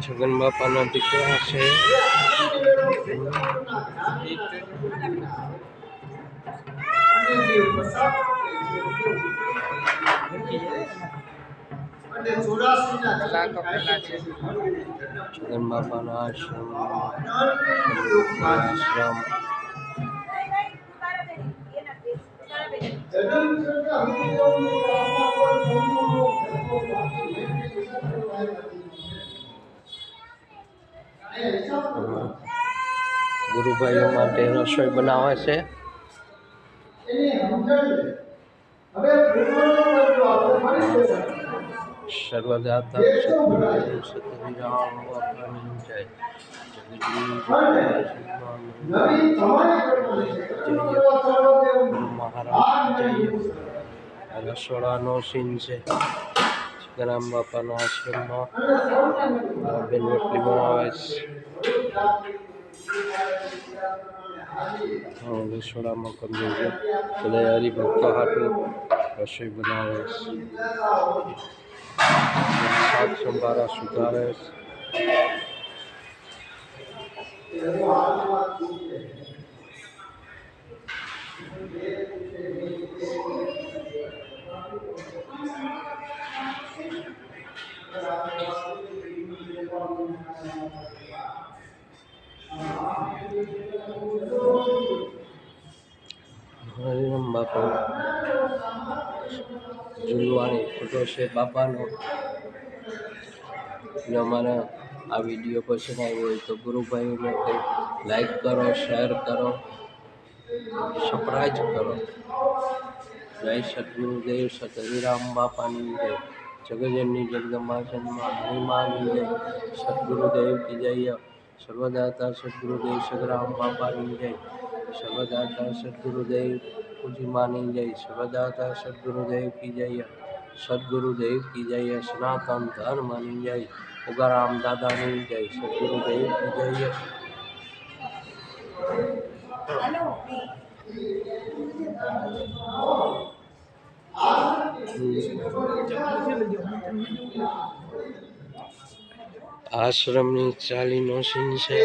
છગન બાપાના દીકરા છે. છગન બાપાના આશ્રમ ગુરુભાઈઓ માટે રસોઈ બનાવે છે. સર્વદાતા સતગુરુદેવ સતવિરામ બાપાની જય. ગુરુ મહારાજ જય. રસોડાનો સીન છે. ગરામ બાપાના આશ્રમમાં બેન રોટલી બનાવે છે. રસોડામાં કરી દે બધા હરિભક્તો હાટું રસોઈ બનાવે છે. શાક સંભારા સુધારે છે. હરિરામ બાપા ઝૂલવાની ફોટો છે બાપાનો. અમારા આ વિડીયો પસંદ આવ્યો હોય તો ગુરુભાઈને લાઈક કરો, શેર કરો, સબસ્ક્રાઇબ કરો. જય સદગુરુદેવ સતવિરામ બાપાની જય. જગજનની જગદંબા જન્મા હરિમાની જય. સદગુરુદેવ કી જય. સર્વદાતા સદગુરુદેવ સદરામ બાપાની જય. સર્વદાતા સદગુરુદેવ પૂજ્યમાની જય. સર્વદાતા સદગુરુદેવ કી જય. સદગુરુદેવ કી જય. સનાતન ધર્મની જય. ઉગારામ દાદાની જય. સદગુરુદેવ કી જય. આશ્રમની ચાલીનો સીન છે.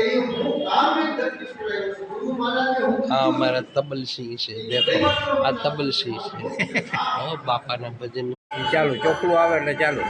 આ અમારા તબલસિંહ છે. દેખો આ તબલસિંહ છે. બાપાના ભજન ચાલુ ચોકલું આવે એટલે ચાલુ.